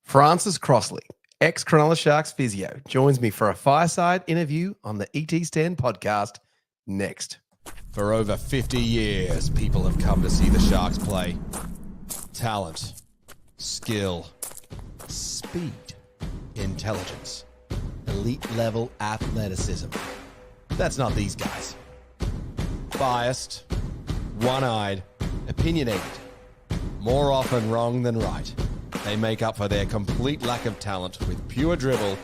Francis Crossle, ex-Cronulla Sharks physio, joins me for a fireside interview on the ET Stand podcast next. For over 50 years, people have come to see the Sharks play. Talent, skill, speed, intelligence, elite-level athleticism. That's not these guys. Biased, one-eyed, opinionated, more often wrong than right. They make up for their complete lack of talent with pure dribble,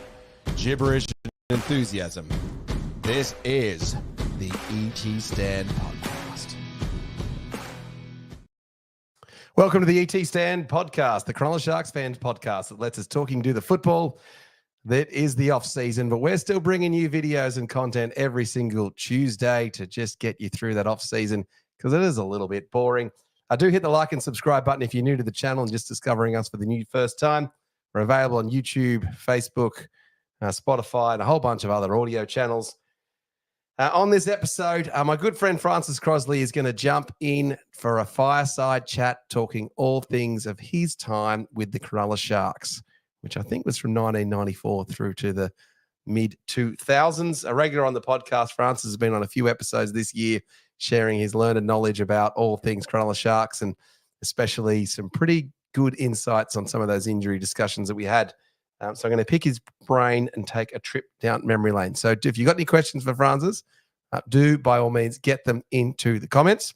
gibberish, and enthusiasm. This is the ET Stand podcast. Welcome to the ET Stand podcast, the Cronulla Sharks fans podcast that lets us talking do the football. That is the off season, but we're still bringing you videos and content every single Tuesday to just get you through that off season because it is a little bit boring. I do hit the like and subscribe button if you're new to the channel and just discovering us for the first time. We're available on YouTube, Facebook, Spotify, and a whole bunch of other audio channels. On this episode, my good friend Francis Crossle is going to jump in for a fireside chat talking all things of his time with the Cronulla Sharks, which I think was from 1994 through to the mid-2000s. A regular on the podcast, Francis has been on a few episodes this year, sharing his learned knowledge about all things Cronulla Sharks and especially some pretty good insights on some of those injury discussions that we had. So I'm going to pick his brain and take a trip down memory lane. So if you've got any questions for Francis, do by all means get them into the comments.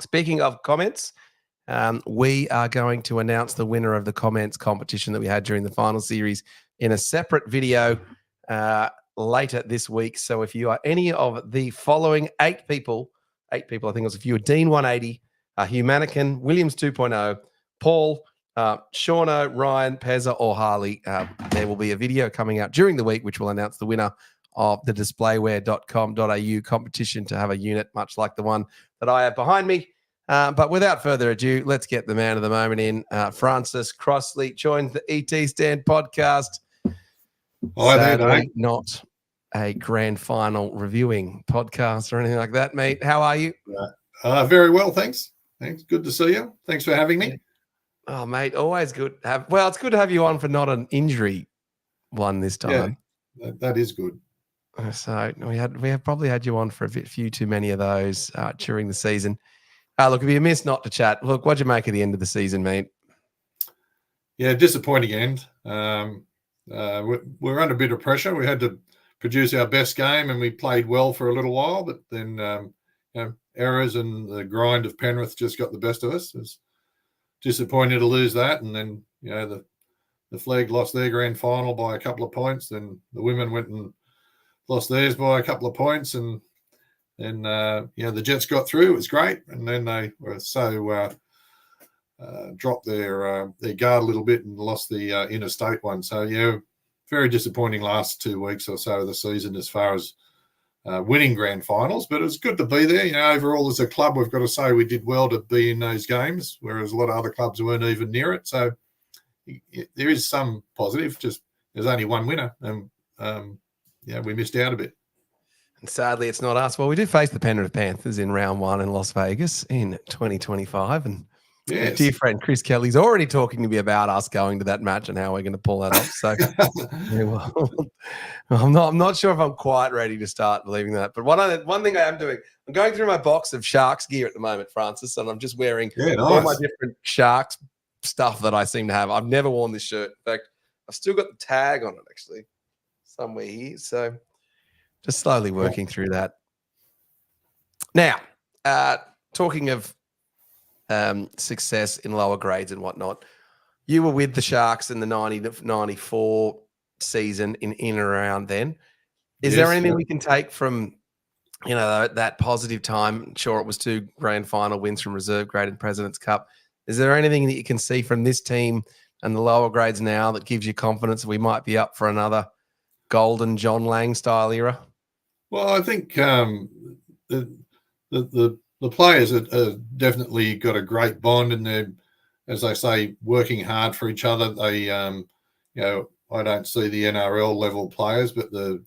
Speaking of comments, we are going to announce the winner of the comments competition that we had during the final series in a separate video later this week. So if you are any of the following eight people, I think it was a few: Dean 180, Hugh Mannequin, Williams 2.0, Paul, Shauna, Ryan, Pezza, or Harley, there will be a video coming out during the week which will announce the winner of the displayware.com.au competition to have a unit much like the one that I have behind me. But without further ado, let's get the man of the moment in. Francis Crossle joins the ET Stand podcast. Hi there, Sadly, Dave. not a grand final reviewing podcast or anything like that, mate. How are you? Very well, thanks. Thanks. Good to see you. Thanks for having me. Oh, mate, always good. It's good to have you on for not an injury one this time. Yeah, that is good. So we have probably had you on for a few too many of those during the season. Look, if you missed not to chat, look, what'd you make at the end of the season, mate? Yeah, disappointing end. We're under a bit of pressure. We had to produce our best game, and we played well for a little while, but then errors and the grind of Penrith just got the best of us. It was disappointed to lose that, and then the Flag lost their grand final by a couple of points. Then the women went and lost theirs by a couple of points, and then the Jets got through. It was great, and then they were so dropped their guard a little bit and lost the interstate one. So very disappointing last 2 weeks or so of the season as far as winning grand finals. But it was good to be there. Overall as a club, we've got to say we did well to be in those games, whereas a lot of other clubs weren't even near it. So there is some positive. Just there's only one winner, and we missed out a bit. And sadly, it's not us. Well, we do face the Penrith Panthers in round one in Las Vegas in 2025. And yes. Dear friend Chris Kelly's already talking to me about us going to that match and how we're going to pull that off. So I'm not sure if I'm quite ready to start believing that. But one thing I am doing, I'm going through my box of Sharks gear at the moment, Francis, and I'm just wearing all my different Sharks stuff that I seem to have. I've never worn this shirt. In fact, I've still got the tag on it actually somewhere here. So just slowly working through that. Now, talking of success in lower grades and whatnot, you were with the Sharks in the 90-94 season in and around then. Is there anything we can take from that positive time? Sure, it was 2 grand final wins from reserve grade and President's Cup. Is there anything that you can see from this team and the lower grades now that gives you confidence we might be up for another golden John Lang style era? Well, I think the players have definitely got a great bond, and they're, as they say, working hard for each other. They, I don't see the NRL level players, but the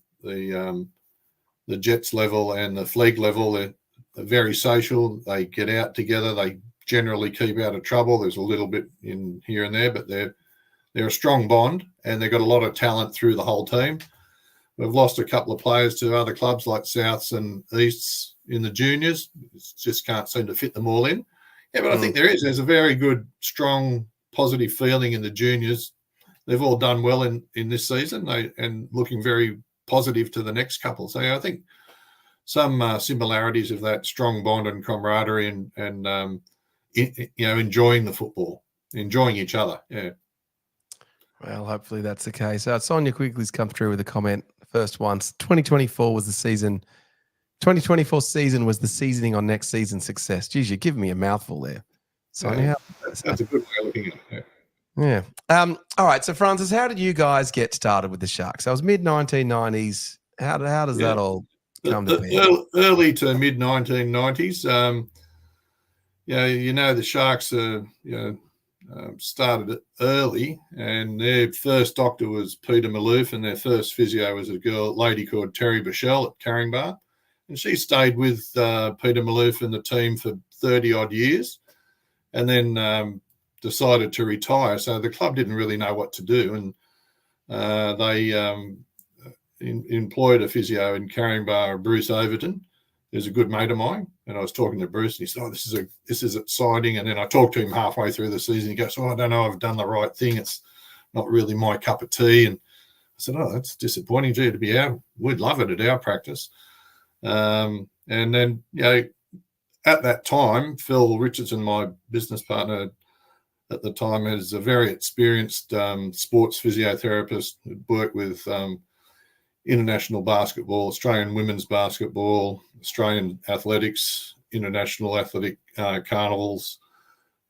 Jets level and the Flag level, they're very social. They get out together. They generally keep out of trouble. There's a little bit in here and there, but they're they're a strong bond, and they've got a lot of talent through the whole team. We've lost a couple of players to other clubs like Souths and Easts in the juniors. Just can't seem to fit them all in. Yeah, but I think there's a very good, strong, positive feeling in the juniors. They've all done well in this season and looking very positive to the next couple. So I think some similarities of that strong bond and camaraderie and enjoying the football, enjoying each other. Yeah. Well, hopefully that's the case. Sonia Quigley's come through with a comment. First one, 2024 was the season. 2024 season was the seasoning on next season's success. Geez, you're giving me a mouthful there. Sonia, that's a good way of looking at it. Yeah. All right. So, Francis, how did you guys get started with the Sharks? So it was mid-1990s. How does that all come to be? Early to mid-1990s. The Sharks started early, and their first doctor was Peter Maloof, and their first physio was a lady called Terry Bichelle at Caringbah. And she stayed with Peter Maloof and the team for 30-odd years, and then decided to retire. So the club didn't really know what to do, and they employed a physio in Caringbah, Bruce Overton, who's a good mate of mine. And I was talking to Bruce, and he said, "Oh, this is exciting." And then I talked to him halfway through the season. He goes, "Oh, I don't know, I've done the right thing. It's not really my cup of tea." And I said, "Oh, that's disappointing, Gee, to be out. We'd love it at our practice." And then, at that time, Phil Richardson, my business partner at the time, is a very experienced sports physiotherapist who worked with international basketball, Australian women's basketball, Australian athletics, international athletic carnivals.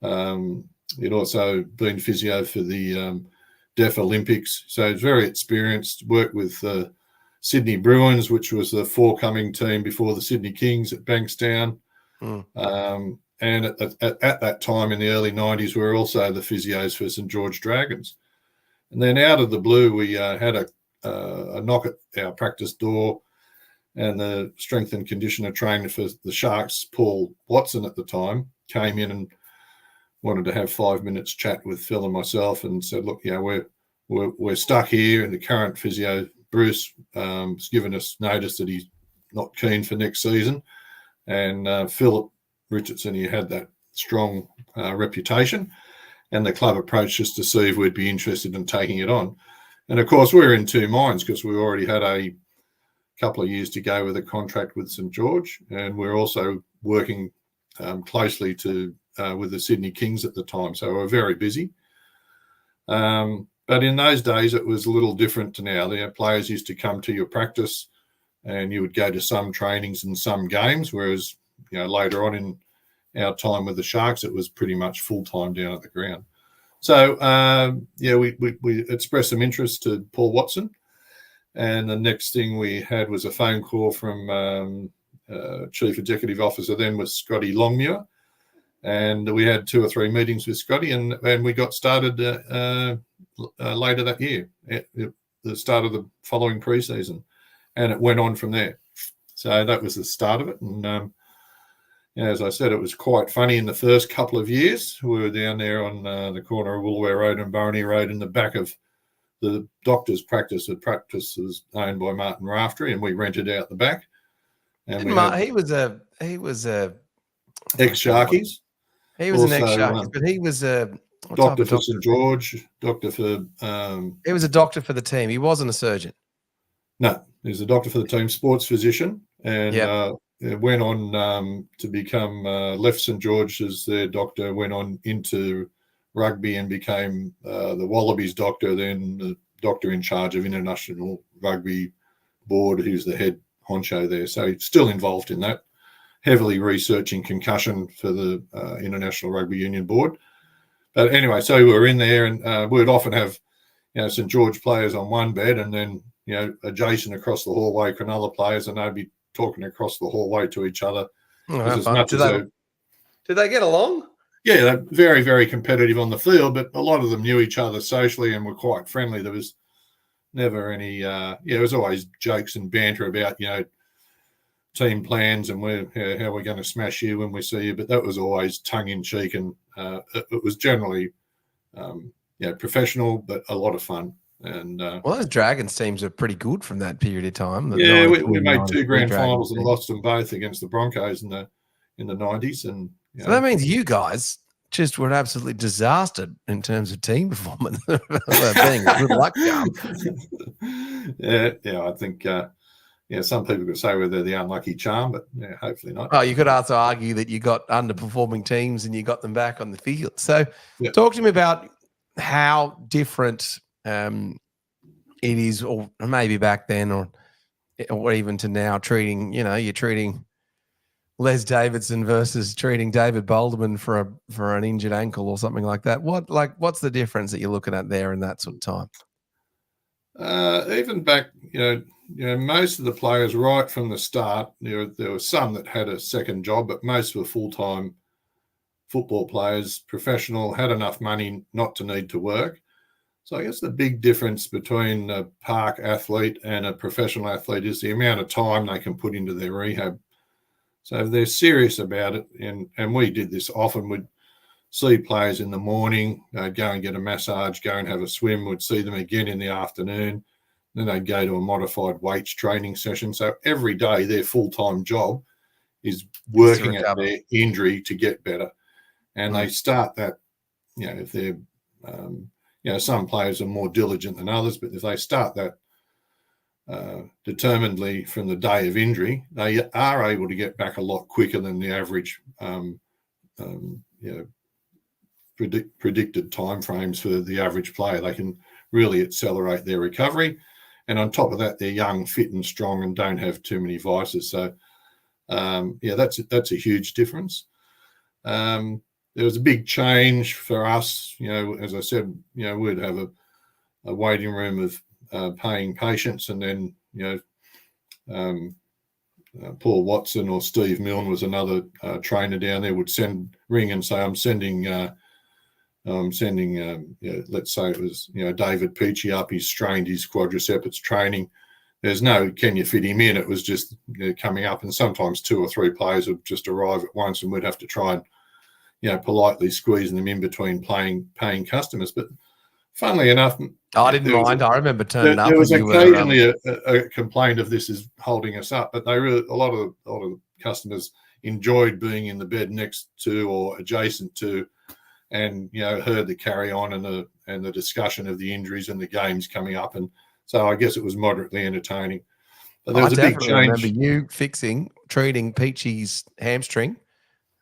He'd also been physio for the Deaf Olympics. So he's very experienced, worked with Sydney Bruins, which was the forecoming team before the Sydney Kings at Bankstown. And at that time in the early 90s, we were also the physios for St George Dragons. And then out of the blue, we had a knock at our practice door, and the strength and conditioner trainer for the Sharks, Paul Watson at the time, came in and wanted to have 5 minutes chat with Phil and myself, and said, "Look, we're stuck here, and the current physio, Bruce, has given us notice that he's not keen for next season." And Philip Richardson, he had that strong reputation, and the club approached us to see if we'd be interested in taking it on. And of course, we were in two minds because we already had a couple of years to go with a contract with St George, and we're also working closely with the Sydney Kings at the time, so we were very busy. But in those days, it was a little different to now. The players used to come to your practice, and you would go to some trainings and some games, whereas later on in our time with the Sharks, it was pretty much full time down at the ground. So we expressed some interest to Paul Watson, and the next thing we had was a phone call from Chief Executive Officer then was Scotty Longmuir, and we had 2 or 3 meetings with Scotty, and we got started later that year, at the start of the following pre-season, and it went on from there. So that was the start of it, and as I said, it was quite funny in the first couple of years. We were down there on the corner of Woolware Road and Barony Road in the back of the doctor's practice. The practice was owned by Martin Raftery, and we rented out the back. And he was a ex-Sharkies. He was also an ex-Sharkies, but he was a doctor for St George, doctor for... he was a doctor for the team. He wasn't a surgeon. No, he was a doctor for the team, sports physician, and went on to become left St George as their doctor, went on into rugby and became the Wallabies doctor, then the doctor in charge of International Rugby Board, who's the head honcho there. So he's still involved in that, heavily researching concussion for the International Rugby Union Board. But anyway, so we were in there, and we'd often have St George players on one bed, and then adjacent across the hallway Cronulla players, and they'd be talking across the hallway to each other. Did they get along? Yeah, they're very, very competitive on the field, but a lot of them knew each other socially and were quite friendly. There was never any, it was always jokes and banter about, team plans and how we're going to smash you when we see you. But that was always tongue in cheek, and it was generally professional, but a lot of fun. And well, those Dragons teams are pretty good from that period of time. we made 2 grand finals and team. lost them both against the Broncos in the 90s. And so that means you guys just were absolutely disastered in terms of team performance. Being a good luck charm. I think some people could say they're the unlucky charm, but hopefully not. Oh, you could also argue that you got underperforming teams and you got them back on the field. So talk to me about how different it is, or maybe back then or even to now, you're treating Les Davidson versus treating David Bolderman for an injured ankle or something like that. What's the difference that you're looking at there in that sort of time? Even back, most of the players right from the start, there were some that had a second job, but most were full-time football players, professional, had enough money not to need to work. So I guess the big difference between a park athlete and a professional athlete is the amount of time they can put into their rehab. So if they're serious about it, and we did this often, we'd see players in the morning, they'd go and get a massage, go and have a swim, we'd see them again in the afternoon, then they'd go to a modified weights training session. So every day their full-time job is working at their injury to get better. And they start that, if they're, some players are more diligent than others, but if they start that determinedly from the day of injury, they are able to get back a lot quicker than the average predicted timeframes for the average player. They can really accelerate their recovery. And on top of that, they're young, fit and strong and don't have too many vices. So, that's a huge difference. There was a big change for us. As I said, we'd have a waiting room of paying patients, and then, Paul Watson or Steve Milne was another trainer down there, would ring and say, I'm sending, let's say it was, David Peachy up, he's strained his quadriceps training. There's no, can you fit him in? It was just coming up, and sometimes 2 or 3 players would just arrive at once, and we'd have to try and, politely squeezing them in between paying customers. But funnily enough, I didn't mind. I remember turning up. There was occasionally a complaint of this is holding us up, but a lot of the customers enjoyed being in the bed next to or adjacent to, and heard the carry on and the discussion of the injuries and the games coming up, and so I guess it was moderately entertaining. But there was a big change. I remember you treating Peachy's hamstring.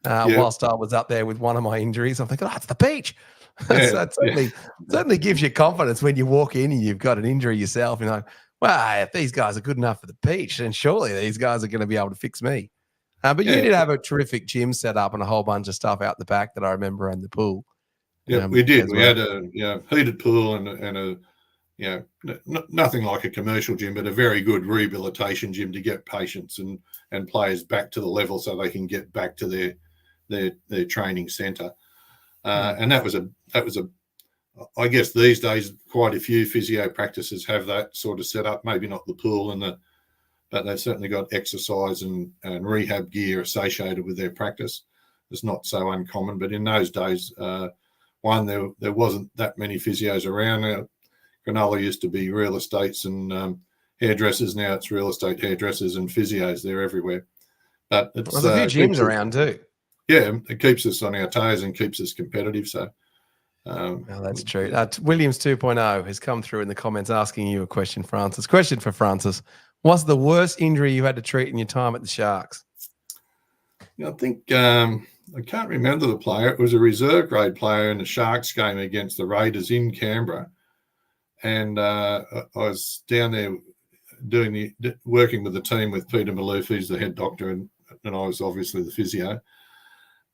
Whilst I was up there with one of my injuries. I'm thinking, it's the Peach. Yeah, so it certainly gives you confidence when you walk in and you've got an injury yourself. You're like, well, if these guys are good enough for the Peach, then surely these guys are going to be able to fix me. But you did have a terrific gym set up and a whole bunch of stuff out the back that I remember in the pool. Yeah, we did. We had a heated pool and a nothing like a commercial gym, but a very good rehabilitation gym to get patients and players back to the level so they can get back to their training centre. And that was a I guess these days quite a few physio practices have that sort of set up, maybe not the pool but they've certainly got exercise and rehab gear associated with their practice. It's not so uncommon, but in those days, there wasn't that many physios around. Cronulla used to be real estates and hairdressers. Now it's real estate, hairdressers and physios. They're everywhere. But it's there's a few gyms around too. Yeah, it keeps us on our toes and keeps us competitive. So, that's true. Williams 2.0 has come through in the comments asking you a question, Francis. Question for Francis: what's the worst injury you had to treat in your time at the Sharks? I think I can't remember the player. It was a reserve grade player in the Sharks game against the Raiders in Canberra, and I was down there working with the team with Peter Maloof, who's the head doctor, and I was obviously the physio.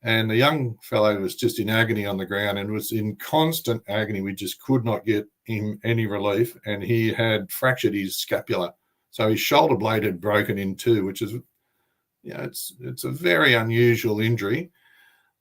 And the young fellow was just in agony on the ground and was in constant agony. We just could not get him any relief. And he had fractured his scapula. So his shoulder blade had broken in two, which is, it's a very unusual injury.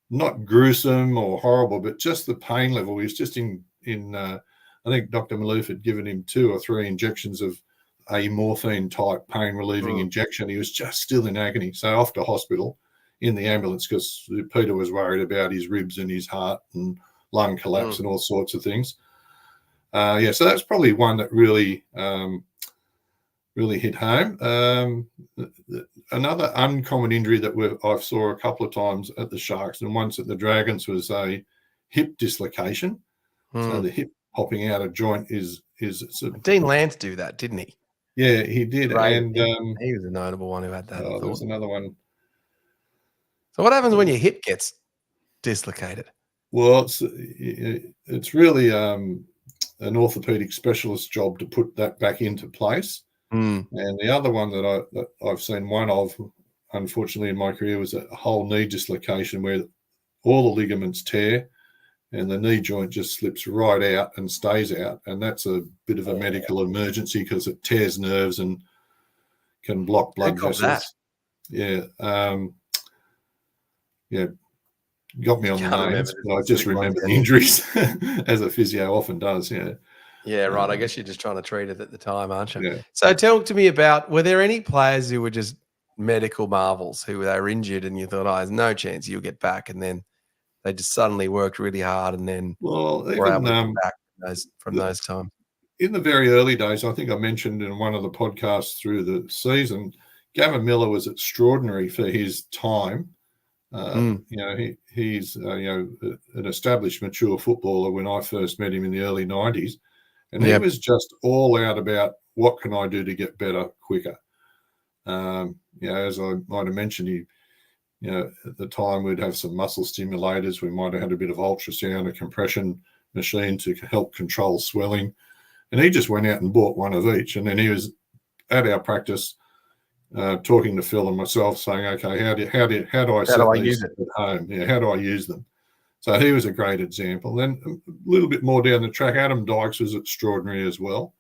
Not gruesome or horrible, but just the pain level. He was just I think Dr. Maloof had given him 2 or 3 injections of a morphine type pain relieving injection. He was just still in agony. So off to hospital in the ambulance because Peter was worried about his ribs and his heart and lung collapse and all sorts of things. So that's probably one that really really hit home. Another uncommon injury that I've saw a couple of times at the Sharks and once at the Dragons was a hip dislocation. So the hip popping out of joint is Dean Lance do that, didn't he? Yeah, he did. Right. And he was a notable one who had that. there was another one. So what happens when your hip gets dislocated? Well, it's really an orthopedic specialist job to put that back into place. And the other one that I've seen one of, unfortunately, in my career was a whole knee dislocation where all the ligaments tear and the knee joint just slips right out and stays out. And that's a bit of a medical emergency because it tears nerves and can block blood vessels. Yeah. Got me on the names, but I just remember the injuries as a physio often does. Yeah, right. I guess you're just trying to treat it at the time, aren't you? Yeah. So talk to me about, were there any players who were just medical marvels, who they were injured and you thought, there's no chance you'll get back, and then they just suddenly worked really hard and then were able to get back from those times? In the very early days, I think I mentioned in one of the podcasts through the season, Gavin Miller was extraordinary for his time. He's an established, mature footballer when I first met him in the early 90s. And he was just all out about what can I do to get better quicker. As I might have mentioned, at the time we'd have some muscle stimulators. We might have had a bit of ultrasound, a compression machine to help control swelling. And he just went out and bought one of each. And then he was at our practice talking to Phil and myself saying, okay, how do I set these at home? Yeah, how do I use them? So he was a great example. Then a little bit more down the track, Adam Dykes was extraordinary as well.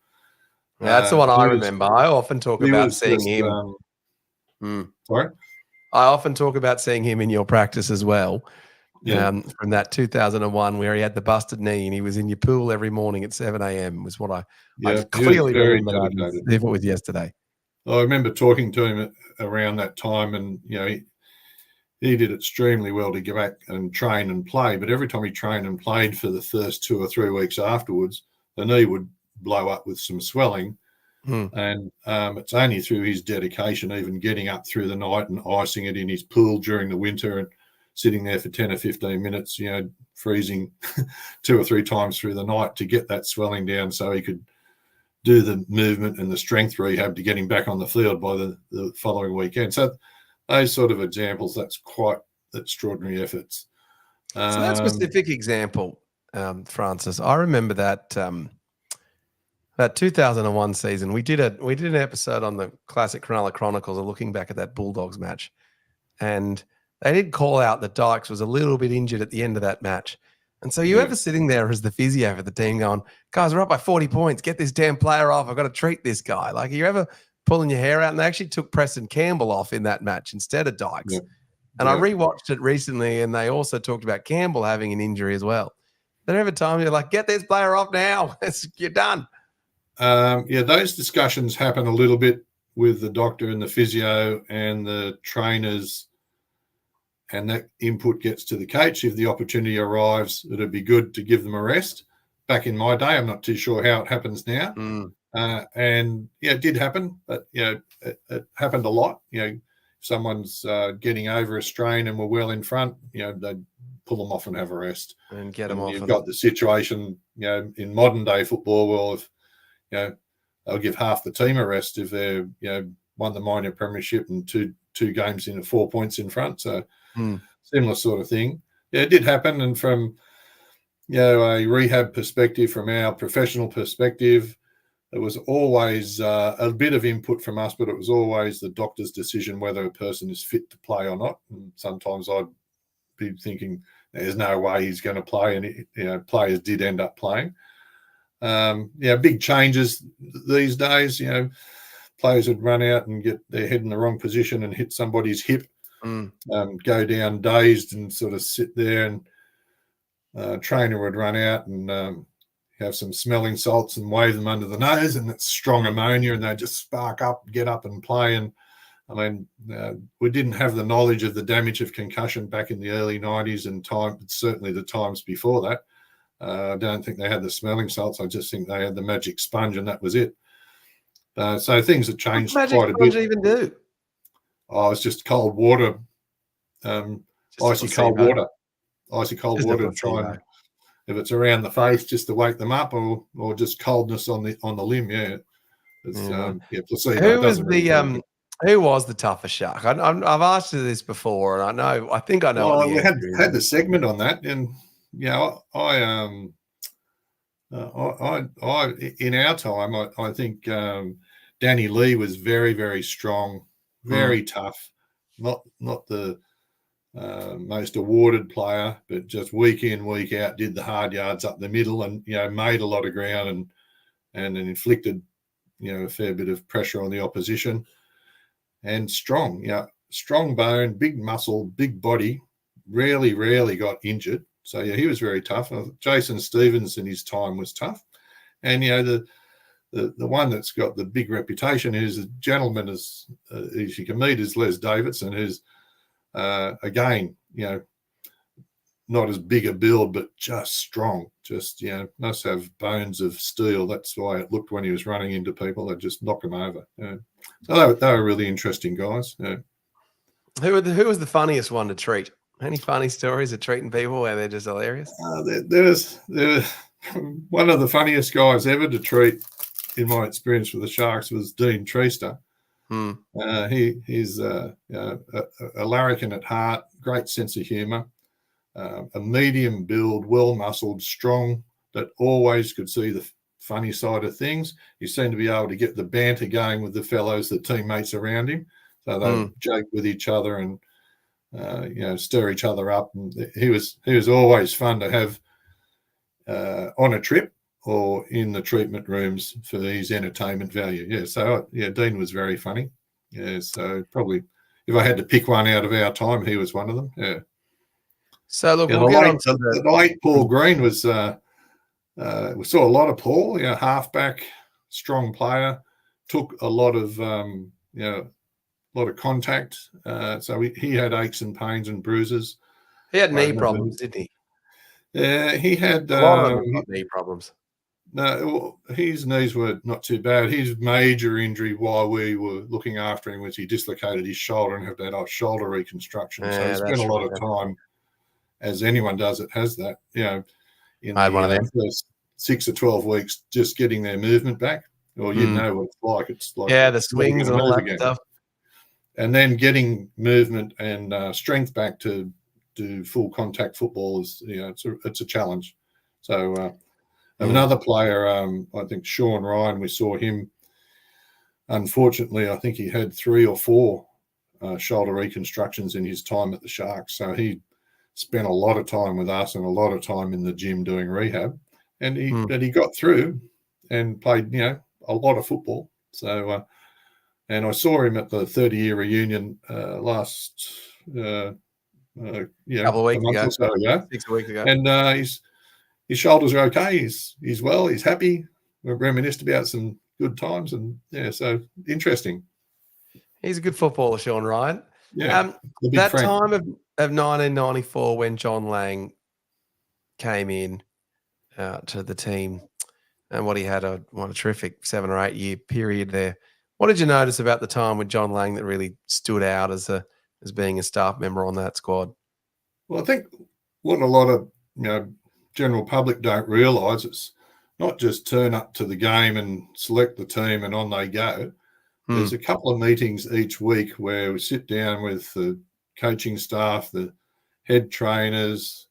Yeah, that's the one I remember. I often talk about seeing him. Sorry? I often talk about seeing him in your practice as well. From that 2001 where he had the busted knee and he was in your pool every morning at 7 a.m. was what I clearly remember, if it was yesterday. I remember talking to him around that time, and he did extremely well to get back and train and play. But every time he trained and played for the first 2 or 3 weeks afterwards, the knee would blow up with some swelling. And it's only through his dedication, even getting up through the night and icing it in his pool during the winter and sitting there for 10 or 15 minutes, freezing 2 or 3 times through the night to get that swelling down so he could do the movement and the strength rehab to get him back on the field by the following weekend. So those sort of examples, that's quite extraordinary efforts. So that specific example, Francis, I remember that 2001 season, we did an episode on the classic Cronulla Chronicles, looking back at that Bulldogs match, and they did call out that Dykes was a little bit injured at the end of that match. And so you ever sitting there as the physio for the team going, guys, we're up by 40 points. Get this damn player off. I've got to treat this guy. Like, are you ever pulling your hair out? And they actually took Preston Campbell off in that match instead of Dykes. And I rewatched it recently, and they also talked about Campbell having an injury as well. There ever time you're like, get this player off now. You're done. Those discussions happen a little bit with the doctor and the physio and the trainers, and that input gets to the coach. If the opportunity arrives, it'd be good to give them a rest. Back in my day, I'm not too sure how it happens now. It did happen, but it happened a lot. If someone's getting over a strain and we're well in front, they'd pull them off and have a rest and get them off. You've got the situation, in modern day football. Well, if they'll give half the team a rest if they're won the minor premiership and two games in 4 points in front. So similar sort of thing. It did happen, and from a rehab perspective, from our professional perspective, there was always a bit of input from us, but it was always the doctor's decision whether a person is fit to play or not. And sometimes I'd be thinking there's no way he's going to play, and players did end up playing. Big changes these days. Players would run out and get their head in the wrong position and hit somebody's hip, go down dazed and sort of sit there, and trainer would run out and have some smelling salts and wave them under the nose, and it's strong ammonia, and they just spark up, get up and play. And I mean, we didn't have the knowledge of the damage of concussion back in the early 90s and certainly the times before that. I don't think they had the smelling salts. I just think they had the magic sponge, and that was it. So things have changed What magic quite a sponge bit. even do? Oh, it's just cold water, Just a icy cold placebo. water, icy cold Just a water to try placebo. and, if it's around the face, just to wake them up, or just coldness on the limb. Yeah, it's placebo. Who It was doesn't really do anything. who was the toughest shark? I've asked you this before, and I think I know what Well, the we answer is. had the segment on that, and I in our time, I think Danny Lee was very, very strong, very tough. Not the most awarded player, but just week in, week out, did the hard yards up the middle, and made a lot of ground and inflicted a fair bit of pressure on the opposition. And strong, strong bone, big muscle, big body, rarely got injured. So he was very tough. Jason Stevens in his time was tough, and the one that's got the big reputation is a gentleman as you can meet is Les Davidson, who's again not as big a build, but just strong. Just must have bones of steel. That's why it looked when he was running into people, they'd just knock him over. So they were really interesting guys. Who was the funniest one to treat? Any funny stories of treating people where they're just hilarious? There was one of the funniest guys ever to treat, in my experience with the Sharks, was Dean Treaster. He's a larrikin at heart, great sense of humour, a medium build, well-muscled, strong, that always could see the funny side of things. He seemed to be able to get the banter going with the fellows, the teammates around him. So they joke with each other and stir each other up. And he was always fun to have on a trip or in the treatment rooms for his entertainment value. So Dean was very funny. So probably if I had to pick one out of our time, he was one of them. Yeah. So look, we'll get on to the late Paul Green was. We saw a lot of Paul. Halfback, strong player, took a lot of contact. So he had aches and pains and bruises. He had knee problems, didn't he? Yeah, he had a lot of them got knee problems. No, his knees were not too bad. His major injury while we were looking after him was he dislocated his shoulder and had that shoulder reconstruction. So he spent a lot of time, as anyone does that has that, in the first 6 or 12 weeks, just getting their movement back. Or you know what it's like. It's like the swings and all that stuff. And then getting movement and strength back to do full contact football is, it's a challenge. So another player, I think Sean Ryan, we saw him. Unfortunately, I think he had 3 or 4 shoulder reconstructions in his time at the Sharks. So he spent a lot of time with us and a lot of time in the gym doing rehab. And he got through and played, a lot of football. So, and I saw him at the 30-year reunion last, couple of weeks ago, or so ago. 6 weeks ago. And his shoulders are okay. He's well. He's happy. We reminisced about some good times, and so interesting. He's a good footballer, Sean Ryan. Yeah, that time of 1994 when John Lang came in to the team, and what he had a terrific 7 or 8 year period there. What did you notice about the time with John Lang that really stood out as being a staff member on that squad? Well, I think what a lot of general public don't realise, it's not just turn up to the game and select the team and on they go. There's a couple of meetings each week where we sit down with the coaching staff, the head trainers,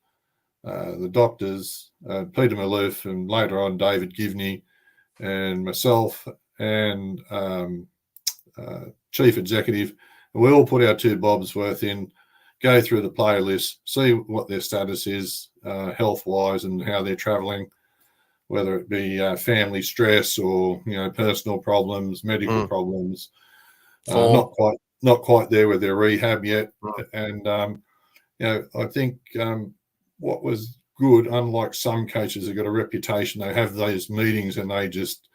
the doctors, Peter Maloof, and later on David Givney, and myself and chief executive. And we all put our 2 bobs worth in, go through the player list, see what their status is health-wise and how they're travelling, whether it be family stress or personal problems, medical problems. Not quite there with their rehab yet. And I think what was good, unlike some coaches who've got a reputation, they have those meetings and they just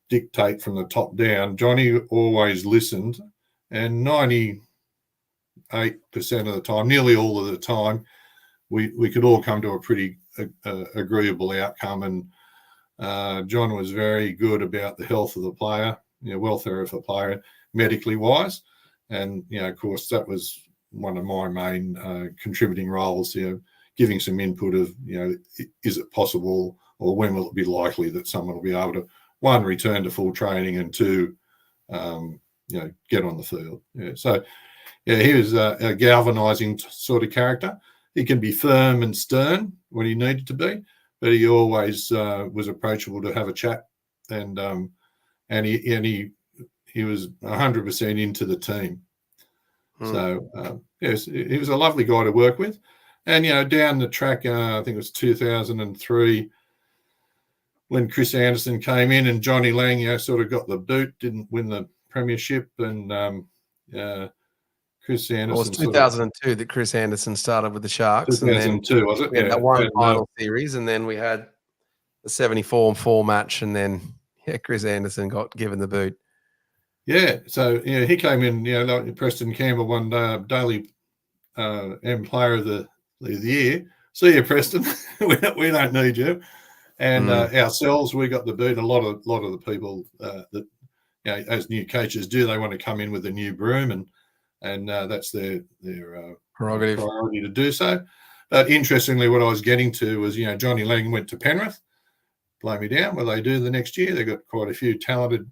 dictate from the top down. Johnny always listened, and 98% of the time, nearly all of the time, we could all come to a pretty agreeable outcome. And John was very good about the health of the player, welfare of the player, medically wise. And, of course, that was one of my main contributing roles, giving some input of, is it possible, or when will it be likely that someone will be able to, one, return to full training, and two, get on the field. So he was a galvanizing sort of character. He can be firm and stern when he needed to be, but he always was approachable to have a chat, and he was 100% into the team. So yes, he was a lovely guy to work with. And down the track, I think it was 2003 when Chris Anderson came in, and Johnny Lang sort of got the boot, didn't win the premiership, and Chris Anderson. Well, it was 2002 that Chris Anderson started with the Sharks. 2002, and then was it? We had that one final series, and then we had the 74-4 match, and then Chris Anderson got given the boot. Yeah, so he came in. Like Preston Campbell won Daily M Player of the Year. See you, Preston. we don't need you. And ourselves, we got the boot. A lot of the people that as new coaches do, they want to come in with a new broom, and that's their prerogative, priority to do so. But interestingly, what I was getting to was, Johnny Lang went to Penrith, blow me down. What they do the next year, they got quite a few talented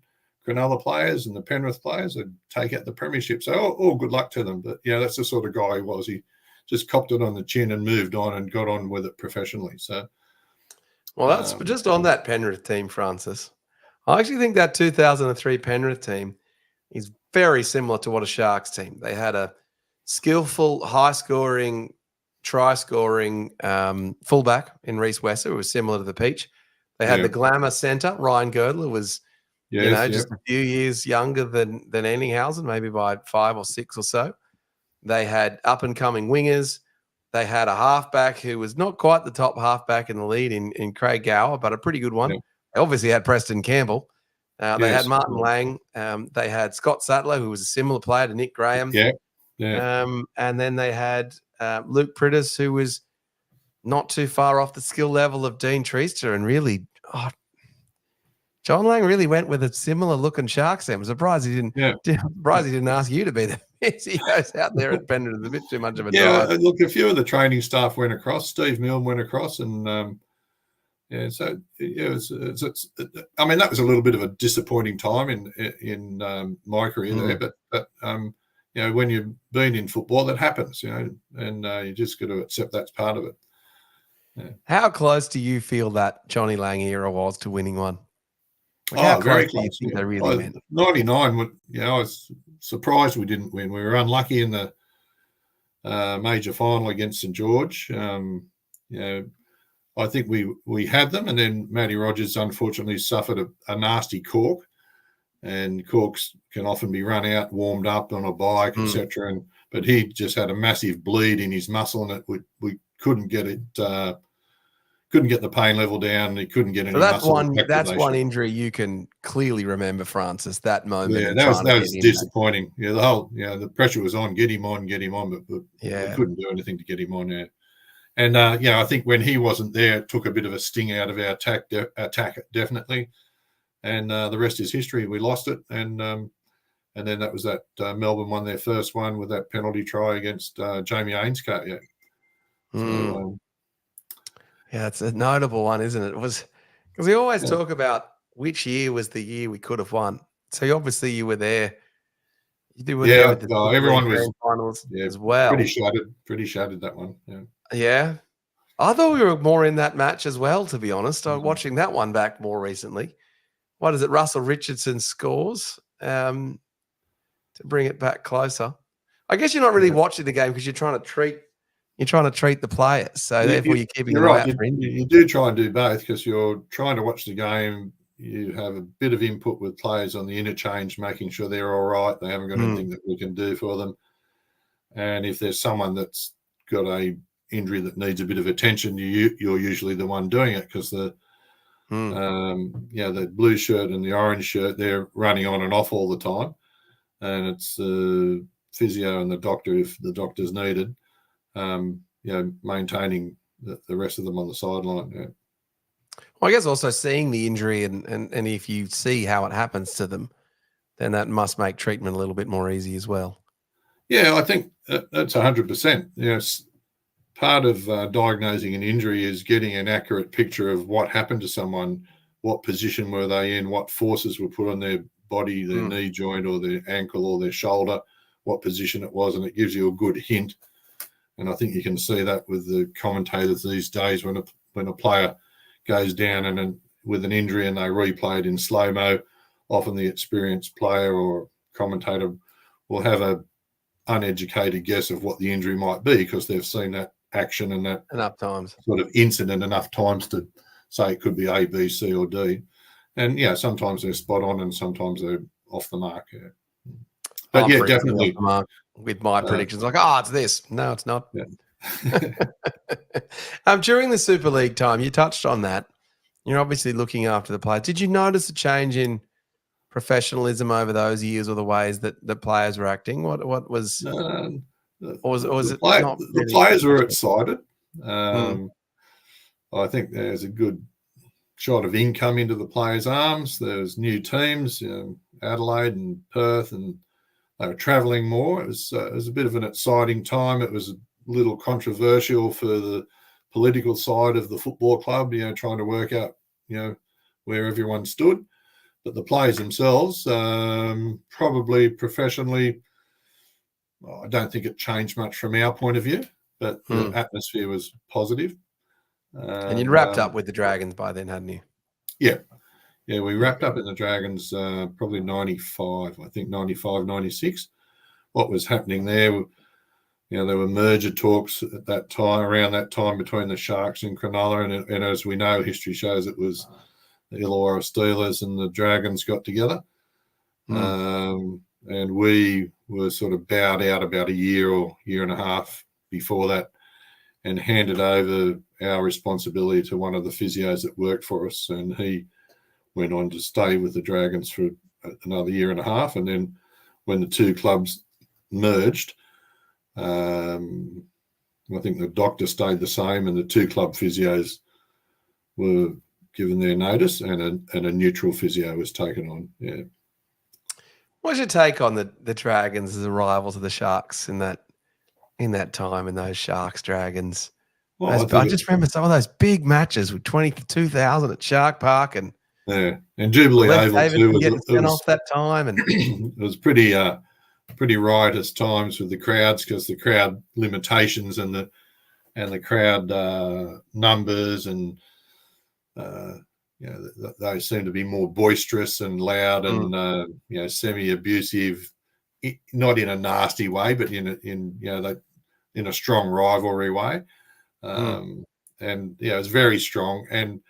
Cronulla players, and the Penrith players would take out the premiership. So all good luck to them. But that's the sort of guy he was. He just copped it on the chin and moved on and got on with it professionally. So, well, that's just on that Penrith team, Francis. I actually think that 2003 Penrith team is very similar to what a Sharks team. They had a skillful, high-scoring, try-scoring fullback in Reece Wesser, who was similar to the Peach. They had the glamour centre. Ryan Girdler was, just a few years younger than Enninghausen, maybe by 5 or 6 or so. They had up-and-coming wingers. They had a halfback who was not quite the top halfback in the league in Craig Gower, but a pretty good one. Yeah. They obviously had Preston Campbell. They had Martin Lang. They had Scott Sattler, who was a similar player to Nick Graham. And then they had Luke Priddis, who was not too far off the skill level of Dean Treaster. And really, John Lang really went with a similar looking Sharks. I'm surprised he didn't. Surprised he didn't ask you to be the CEOs out there at Penrith. A bit too much of a drive. Look, a few of the training staff went across. Steve Milne went across, and so I mean, that was a little bit of a disappointing time in my career there. But when you've been in football, that happens. And you just got to accept that's part of it. Yeah. How close do you feel that Johnny Lang era was to winning one? How very close do you think they really went? 99, I was surprised we didn't win. We were unlucky in the major final against St George. I think we had them, and then Matty Rogers unfortunately suffered a nasty cork, and corks can often be run out, warmed up on a bike, etc. But he just had a massive bleed in his muscle, and we couldn't get it. Couldn't get the pain level down. He couldn't get any. So that's one injury you can clearly remember, Francis. That moment. Yeah, that was disappointing. Yeah, the whole the pressure was on. Get him on, but we couldn't do anything to get him on. Yeah, and I think when he wasn't there, it took a bit of a sting out of our attack definitely. And the rest is history. We lost it, and then that was that Melbourne won their first one with that penalty try against Jamie Ainscote. Yeah. So, yeah, it's a notable one, isn't it? It was because we always talk about which year was the year we could have won. So obviously you were there. You were there with the everyone was finals as well. Pretty shattered that one. Yeah. I thought we were more in that match as well, to be honest. I'm watching that one back more recently. What is it? Russell Richardson scores to bring it back closer. I guess you're not really watching the game because you're trying to treat the players. So therefore you're keeping them out for injury. You do try and do both because you're trying to watch the game. You have a bit of input with players on the interchange, making sure they're all right. They haven't got anything that we can do for them. And if there's someone that's got a injury that needs a bit of attention, you're usually the one doing it because the blue shirt and the orange shirt, they're running on and off all the time. And it's the physio and the doctor if the doctor's needed. maintaining the rest of them on the sideline. Yeah. Well, I guess also seeing the injury and if you see how it happens to them, then that must make treatment a little bit more easy as well. Yeah, I think that's 100%. Yes, part of diagnosing an injury is getting an accurate picture of what happened to someone, what position were they in, what forces were put on their body, their knee joint or their ankle or their shoulder, what position it was, and it gives you a good hint. And I think you can see that with the commentators these days when a player goes down and with an injury and they replay it in slow-mo, often the experienced player or commentator will have a uneducated guess of what the injury might be because they've seen that action and that Enough times. sort of incident enough times to say it could be A, B, C, or D. And sometimes they're spot on and sometimes they're off the mark. Yeah. But definitely off the mark with my predictions. Like, it's this. No, it's not. Yeah. During the Super League time, you touched on that. You're obviously looking after the players. Did you notice a change in professionalism over those years, or the ways that the players were acting? What was, or was it not the really players were excited. I think there's a good shot of income into the players' arms. There's new teams, Adelaide and Perth, and they were travelling more. It was a bit of an exciting time. It was a little controversial for the political side of the football club, trying to work out, where everyone stood. But the players themselves, probably professionally, I don't think it changed much from our point of view, but the atmosphere was positive. And you'd wrapped up with the Dragons by then, hadn't you? Yeah. Yeah, we wrapped up in the Dragons probably 95, I think 95, 96. What was happening there, there were merger talks at that time, around that time between the Sharks and Cronulla. And as we know, history shows it was the Illawarra Steelers and the Dragons got together. And we were sort of bowed out about a year or year and a half before that and handed over our responsibility to one of the physios that worked for us. And he went on to stay with the Dragons for another year and a half. And then when the two clubs merged, I think the doctor stayed the same and the two club physios were given their notice and a neutral physio was taken on. Yeah. What's your take on the Dragons as a rival to the Sharks in that time, in those Sharks Dragons? Well, I just remember some of those big matches with 22,000 at Shark Park and Jubilee Oval too. Getting sent off that time, and it was pretty riotous times with the crowds because the crowd limitations and the crowd numbers and they seem to be more boisterous and loud and semi-abusive, not in a nasty way, but in a strong rivalry way. And it's very strong. And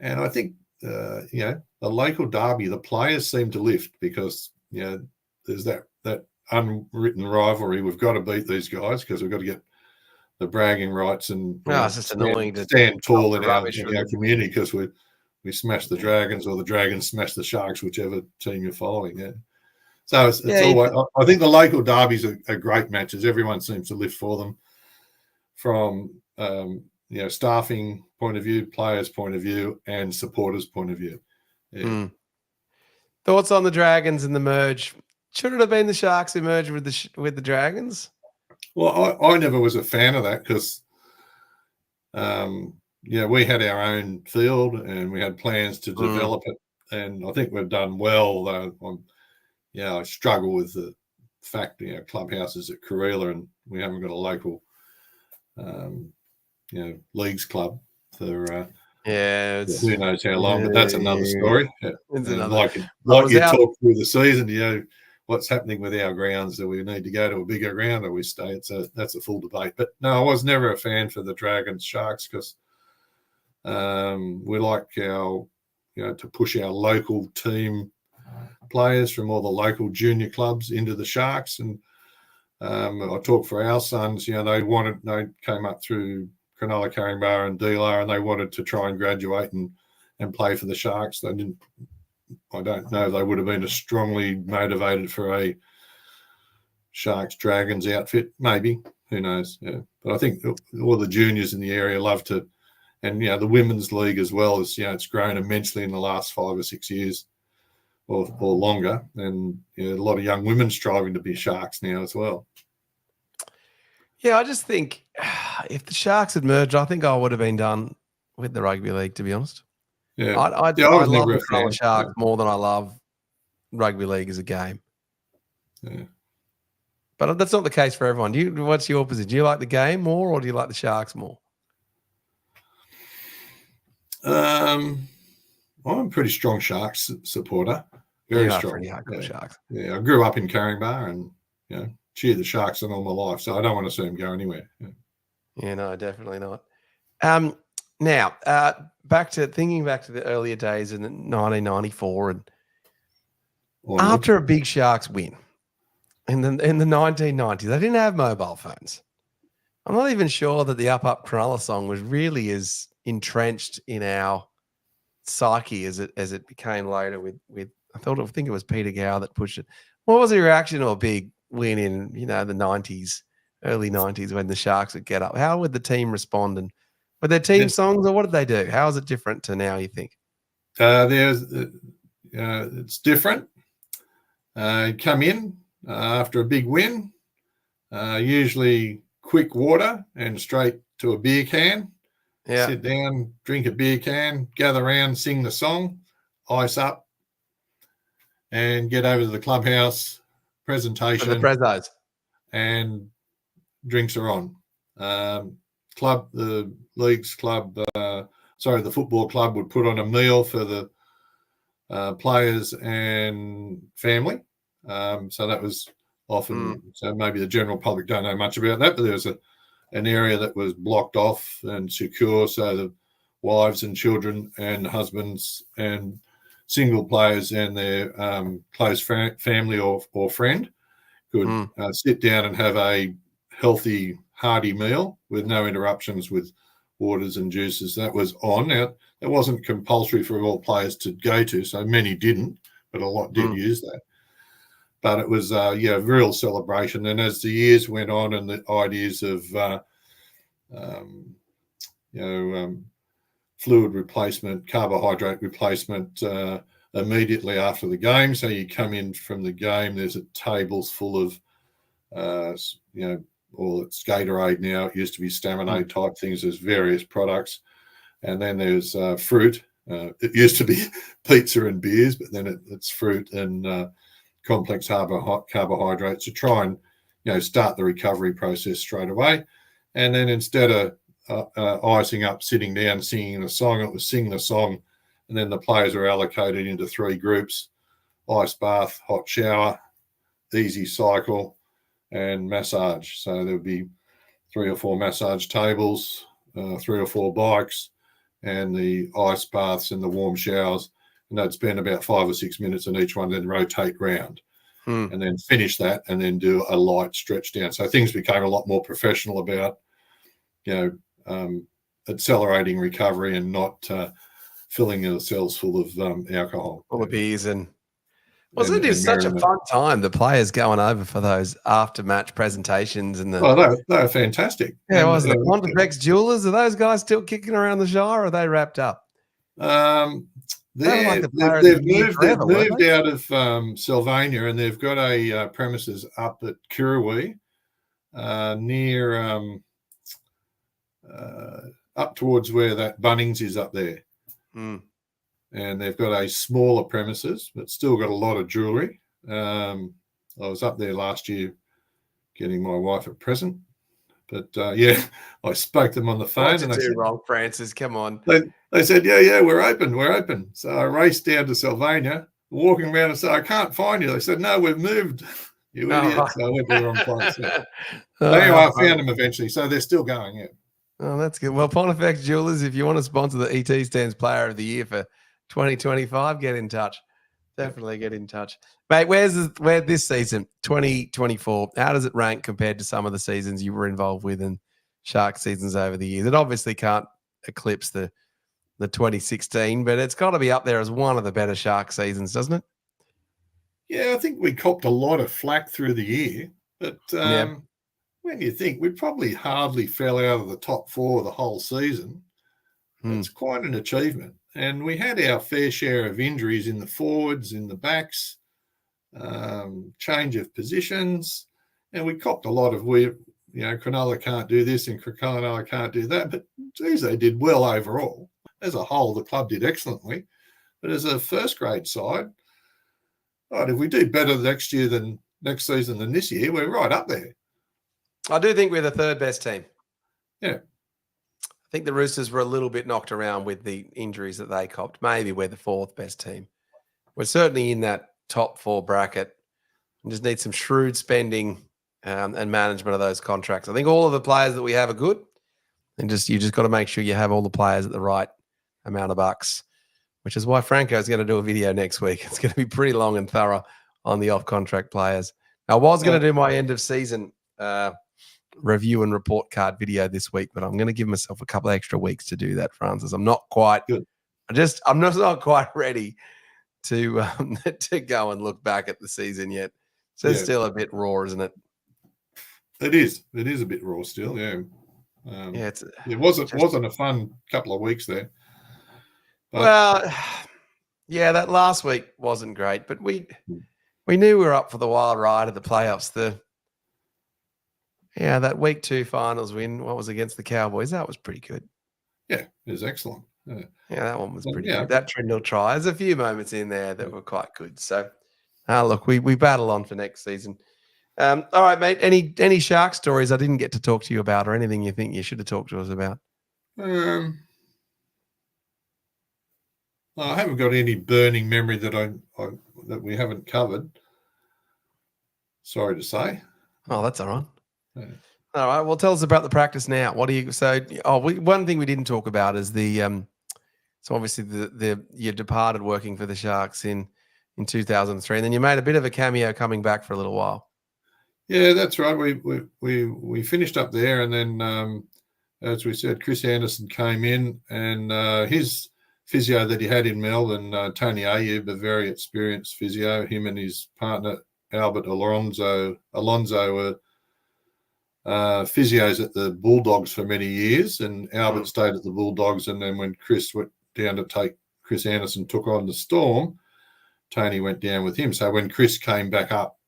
I think the local derby, the players seem to lift because there's that unwritten rivalry. We've got to beat these guys because we've got to get the bragging rights and it's just annoying to stand tall in our community because we smash the Dragons or the Dragons smash the Sharks, whichever team you're following. Yeah. So it's always, I think the local derbies are great matches. Everyone seems to lift for them from staffing point of view, players' point of view, and supporters' point of view. Yeah. Thoughts on the Dragons and the merge? Should it have been the Sharks who merged with the Dragons? Well, I never was a fan of that because, we had our own field and we had plans to develop it, and I think we've done well. Though I struggle with the fact clubhouses at Cronulla and we haven't got a local, leagues club for. Who knows how long, but that's another story. Like you talk through the season, what's happening with our grounds? Do we need to go to a bigger ground or we stay? That's a full debate. But no, I was never a fan for the Dragons Sharks because we like to push our local team players from all the local junior clubs into the Sharks. And I talk for our sons, they came up through Cronulla, Caringbah and Dealar, and they wanted to try and graduate and play for the Sharks. They didn't. I don't know if they would have been as strongly motivated for a Sharks Dragons outfit, maybe. who knows? Yeah, but I think all the juniors in the area love to, and the women's league as well is it's grown immensely in the last 5 or 6 years, or longer, and a lot of young women striving to be Sharks now as well. Yeah, I just think if the Sharks had merged, I think I would have been done with the rugby league, to be honest. Yeah, I was love never the a fan. Cronulla Sharks more than I love rugby league as a game. Yeah. But that's not the case for everyone. What's your position? Do you like the game more, or do you like the Sharks more? I'm a pretty strong Sharks supporter. Very strong. Pretty hardcore Sharks. Yeah, I grew up in Caringbah and cheered the Sharks on all my life, so I don't want to see them go anywhere. Yeah, no, definitely not. Now, back to the earlier days in 1994, and after a big Sharks win in the 1990s, they didn't have mobile phones. I'm not even sure that the Up Cronulla song was really as entrenched in our psyche as it became later with I think it was Peter Gower that pushed it. What was your reaction to a big win in the 90s, early 90s, when the Sharks would get up? How would the team respond, and were their team songs, or what did they do? How is it different to now, you think? It's different. Come in after a big win, usually quick water and straight to a beer can. Yeah. Sit down, drink a beer can, gather around, sing the song, ice up, and get over to the clubhouse presentation. The prezos. And drinks are on. The football club would put on a meal for the players and family. So that was often, so maybe the general public don't know much about that, but there was an area that was blocked off and secure, so the wives and children and husbands and single players and their close family or friend could sit down and have a healthy, hearty meal with no interruptions with waters and juices. That was on. Now, it wasn't compulsory for all players to go to, so many didn't, but a lot did use that. But it was, a real celebration. And as the years went on and the ideas of, fluid replacement, carbohydrate replacement immediately after the game. So you come in from the game, there's a tables full of, all it's Gatorade now. It used to be Staminade type things. There's various products. And then there's fruit. It used to be pizza and beers, but then it's fruit and complex carbohydrates to try and start the recovery process straight away. And then instead of icing up, sitting down, singing the song, it was sing the song, and then the players are allocated into 3 groups: ice bath, hot shower, easy cycle, and massage. So there would be 3 or 4 massage tables, 3 or 4 bikes, and the ice baths and the warm showers. And they'd spend about 5 or 6 minutes in each one, then rotate round and then finish that and then do a light stretch down. So things became a lot more professional about, accelerating recovery and not filling yourselves full of alcohol. All the beers and wasn't it such a fun time, the players going over for those after-match presentations and they were fantastic. Yeah, was the Pontifex Jewelers? Are those guys still kicking around the Shire, or are they wrapped up? They've moved out of Sylvania, and they've got a premises up at Kirrawee, near up towards where that Bunnings is up there. And they've got a smaller premises, but still got a lot of jewellery. I was up there last year getting my wife a present. But, I spoke to them on the phone. What's and they said, wrong, Francis? Come on. They said, yeah, we're open. So I raced down to Sylvania, walking around and said, I can't find you. They said, no, we've moved. You idiot. So I went to the wrong place. Yeah. Anyway, I found them eventually. So they're still going, yeah. Oh, that's good. Well, Pontifex Jewelers, if you want to sponsor the ET Stands Player of the Year for 2025, get in touch. Definitely get in touch. Mate, where this season, 2024, how does it rank compared to some of the seasons you were involved with in Shark seasons over the years? It obviously can't eclipse the 2016, but it's got to be up there as one of the better Shark seasons, doesn't it? Yeah, I think we copped a lot of flack through the year, but when you think we probably hardly fell out of the top four the whole season, it's quite an achievement. And we had our fair share of injuries in the forwards, in the backs, change of positions, and we copped a lot of Cronulla can't do this and Cronulla can't do that. But geez, they did well overall. As a whole, the club did excellently. But as a first grade side, right, if we do better next season than this year, we're right up there. I do think we're the third best team. Yeah. I think the Roosters were a little bit knocked around with the injuries that they copped. Maybe we're the fourth best team. We're certainly in that top four bracket. We just need some shrewd spending and management of those contracts. I think all of the players that we have are good. And you just got to make sure you have all the players at the right amount of bucks, which is why Franco's going to do a video next week. It's going to be pretty long and thorough on the off-contract players. I was going to do my end of season review and report card video this week, but I'm going to give myself a couple of extra weeks to do that, Francis. I'm not quite good. I'm not quite ready to go and look back at the season yet. So it's still a bit raw, isn't it? It is. It is a bit raw still. Yeah. It wasn't a fun couple of weeks there. But, well, yeah, that last week wasn't great, but we knew we were up for the wild ride of the playoffs. That week 2 finals win, what was against the Cowboys, that was pretty good. Yeah, it was excellent. Yeah, that one was pretty good. That Trindle try, there's a few moments in there that were quite good. So, look, we battle on for next season. All right, mate. Any Shark stories I didn't get to talk to you about, or anything you think you should have talked to us about? I haven't got any burning memory that we haven't covered. Sorry to say. Oh, that's all right. Yeah. All right. Well, tell us about the practice now. What do you? So, one thing we didn't talk about is the. So obviously you departed working for the Sharks in 2003, and then you made a bit of a cameo coming back for a little while. Yeah, that's right. We finished up there, and then as we said, Chris Anderson came in, and his physio that he had in Melbourne, Tony Ayub, a very experienced physio, him and his partner Albert Alonso were physios at the Bulldogs for many years, and Albert stayed at the Bulldogs, and then when Chris went down to take Chris Anderson took on the Storm, Tony went down with him. So when Chris came back up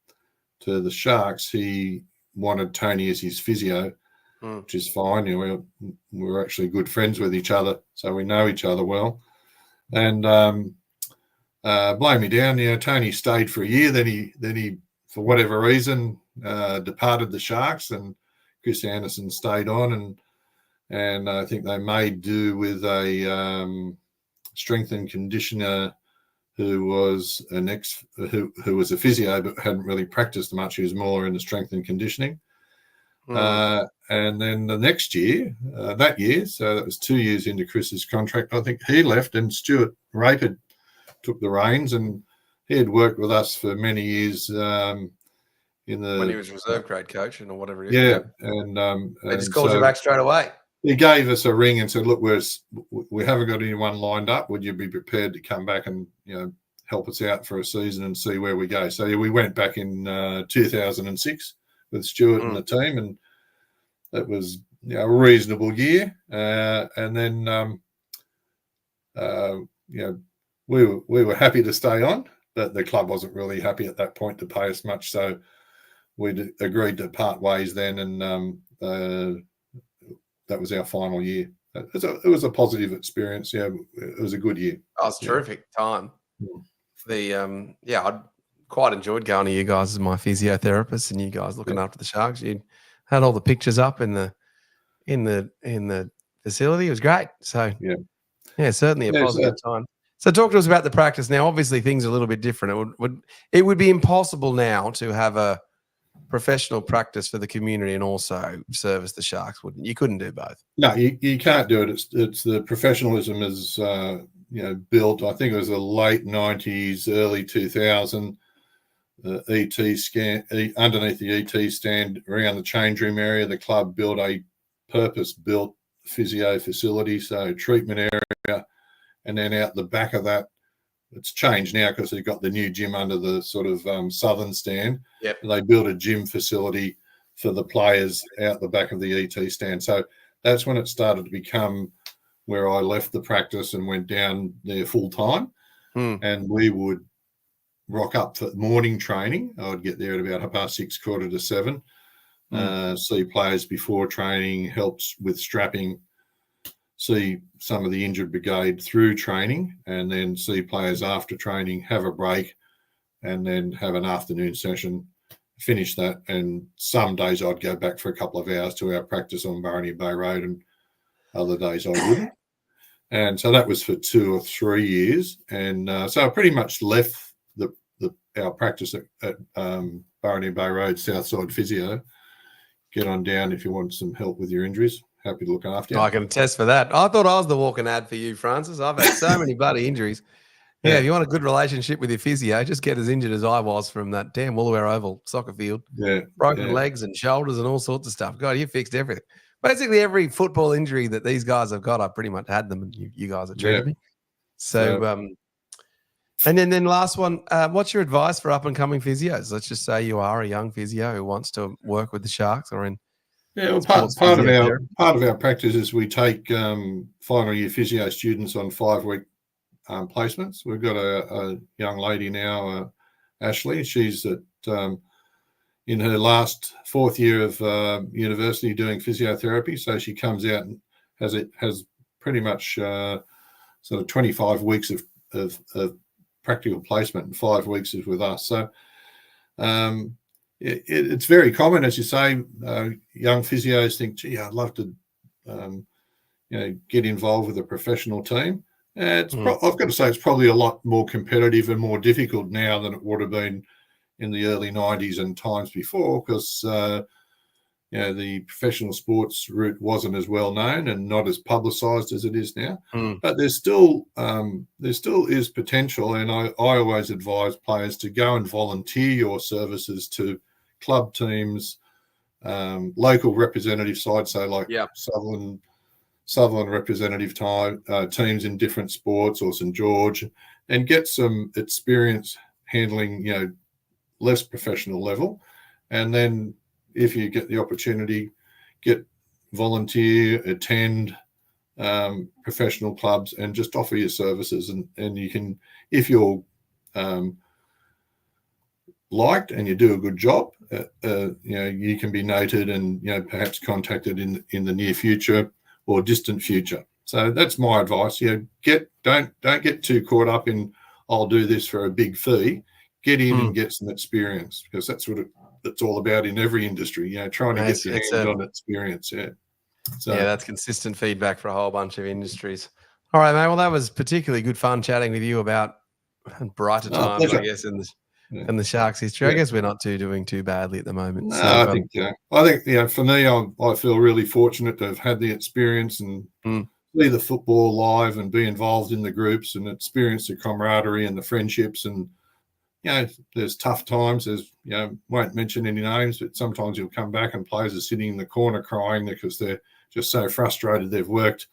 to the Sharks, he wanted Tony as his physio, which is fine. We're actually good friends with each other, so we know each other well. And blow me down, Tony stayed for a year. Then he for whatever reason departed the Sharks, and Chris Anderson stayed on, and I think they made do with a strength and conditioner who was who was a physio but hadn't really practiced much. He was more in the strength and conditioning. And then the next year, that year, so that was 2 years into Chris's contract, I think he left, and Stuart Raper took the reins, and he had worked with us for many years when he was reserve grade coach or whatever. Yeah, and they just called you back straight away. He gave us a ring and said, "Look, we haven't got anyone lined up. Would you be prepared to come back and help us out for a season and see where we go?" So we went back in 2006 with Stuart and the team, and that was a reasonable year. And then we were happy to stay on, but the club wasn't really happy at that point to pay us much, so we agreed to part ways then, and that was our final year. It was a positive experience. Yeah, it was a good year. Oh, it was a terrific time. I quite enjoyed going to you guys as my physiotherapist, and you guys looking after the Sharks. You had all the pictures up in the facility. It was great. So yeah, certainly a positive time. So talk to us about the practice now. Obviously, things are a little bit different. It would be impossible now to have a professional practice for the community and also service the Sharks, wouldn't you? You couldn't do both. No, you can't do it. It's the professionalism is built. I think it was the late 90s, early 2000. ET scan underneath the ET stand around the change room area. The club built a purpose-built physio facility, so treatment area, and then out the back of that, it's changed now because they've got the new gym under the sort of southern stand. Yep. They built a gym facility for the players out the back of the ET stand. So that's when it started to become where I left the practice and went down there full time. And we would rock up for morning training. I would get there at about 6:30, 7:15. See players before training, helps with strapping, see some of the injured brigade through training, and then see players after training, have a break, and then have an afternoon session, finish that. And some days I'd go back for a couple of hours to our practice on Barony Bay Road, and other days I wouldn't. And so that was for 2 or 3 years. And so I pretty much left our practice at Barony Bay Road, Southside Physio. Get on down if you want some help with your injuries. Happy to look after you. I can attest for that. I thought I was the walking ad for you, Francis. I've had so many bloody injuries. Yeah, if you want a good relationship with your physio, just get as injured as I was from that damn Woolooware Oval soccer field. Yeah, broken legs and shoulders and all sorts of stuff. God, you fixed everything. Basically, every football injury that these guys have got, I pretty much had them, and you guys have treated me. So, and then last one, what's your advice for up and coming physios? Let's just say you are a young physio who wants to work with the Sharks or in. Yeah, well, part of our practice is we take final year physio students on 5-week placements. We've got a young lady now, Ashley. She's at in her last 4th year of university doing physiotherapy. So she comes out and has pretty much sort of 25 weeks of practical placement, and 5 weeks is with us. So it's very common, as you say, young physios think, gee, I'd love to get involved with a professional team. I've got to say it's probably a lot more competitive and more difficult now than it would have been in the early 90s and times before, because the professional sports route wasn't as well known and not as publicised as it is now. But there still is potential, and I always advise players to go and volunteer your services to club teams, local representative sides, so like Sutherland representative teams in different sports, or St George, and get some experience handling less professional level. And then if you get the opportunity, get volunteer, attend professional clubs, and just offer your services. And you can, if you're liked and you do a good job, you can be noted and perhaps contacted in the near future or distant future. So that's my advice. Don't get too caught up in, I'll do this for a big fee. Get in and get some experience, because that's what it's all about in every industry. Trying to get your hands on experience. Yeah. So that's consistent feedback for a whole bunch of industries. All right, mate. Well, that was particularly good fun chatting with you about brighter times, I guess, in the Sharks' history. I guess we're not doing too badly at the moment. No, I think for me, I feel really fortunate to have had the experience and see the football live and be involved in the groups and experience the camaraderie and the friendships. And there's tough times. There's won't mention any names, but sometimes you'll come back and players are sitting in the corner crying because they're just so frustrated. They've worked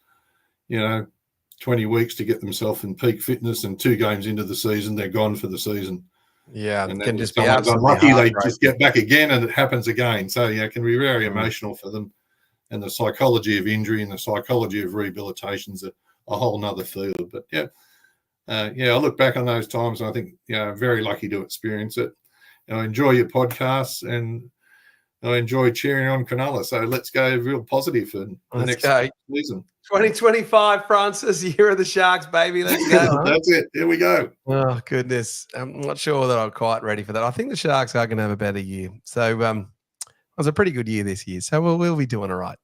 20 weeks to get themselves in peak fitness, and 2 games into the season they're gone for the season. Yeah, and it can just be unlucky. They just get back again, and it happens again. So it can be very emotional for them. And the psychology of injury and the psychology of rehabilitation is a whole nother field. But I look back on those times and I think I'm very lucky to experience it. I enjoy your podcasts and I enjoy cheering on Cronulla. So let's go real positive for the next season. 2025, Francis, year of the Sharks, baby. Let's go. That's it. Here we go. Oh, goodness. I'm not sure that I'm quite ready for that. I think the Sharks are going to have a better year. So it was a pretty good year this year. So we'll be doing all right.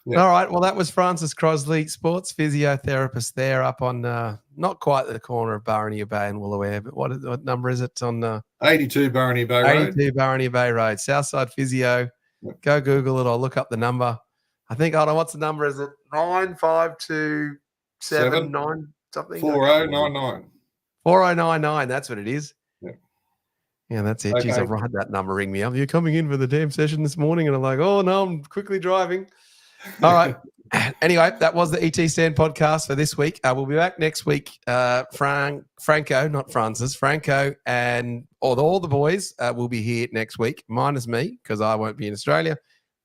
Yeah. All right. Well, that was Francis Crossle, sports physiotherapist there up on not quite the corner of Barony Bay and Woolooware, but what number is it on? 82 Barony Bay Road. 82 Barony Bay Road, Southside Physio. Yep. Go Google it or look up the number. I think, hold on, what's the number? Is it 9527 something? 4099. 4099. That's what it is. Yeah, that's it. Okay. Jeez, I've had that number ring me up. You're coming in for the damn session this morning. And I'm like, oh, no, I'm quickly driving. All right. Anyway, that was the ET Stand podcast for this week. We'll be back next week. Franco, not Francis, Franco, and all the boys will be here next week, minus me, because I won't be in Australia.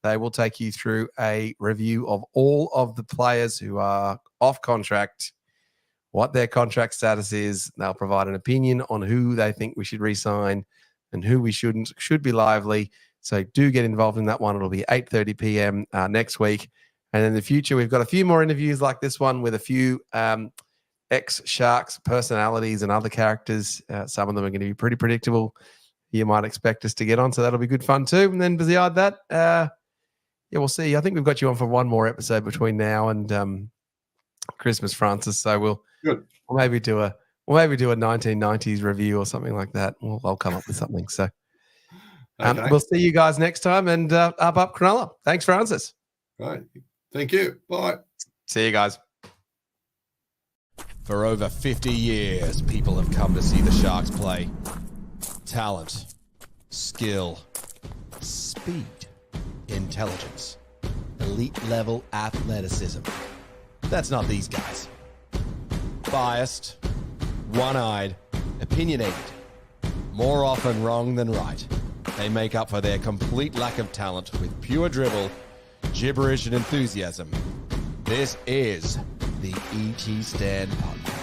They will take you through a review of all of the players who are off contract, what their contract status is. They'll provide an opinion on who they think we should re-sign and who we shouldn't. Should be lively. So do get involved in that one. It'll be 8:30 p.m. Next week. And in the future, we've got a few more interviews like this one with a few ex-Sharks personalities and other characters. Some of them are going to be pretty predictable. You might expect us to get on, so that'll be good fun too. And then beyond that, yeah, we'll see. I think we've got you on for one more episode between now and Christmas, Francis. So we'll maybe do a 1990s review or something like that. I'll come up with something. So Okay. we'll see you guys next time. And up Cronulla. Thanks, Francis. Right. Thank you. Bye. See you guys. For over 50 years, people have come to see the Sharks play. Talent, skill, speed, intelligence, elite level athleticism. That's not these guys. Biased, one-eyed, opinionated, more often wrong than right. They make up for their complete lack of talent with pure dribble, gibberish, and enthusiasm. This is the ET Stand Podcast.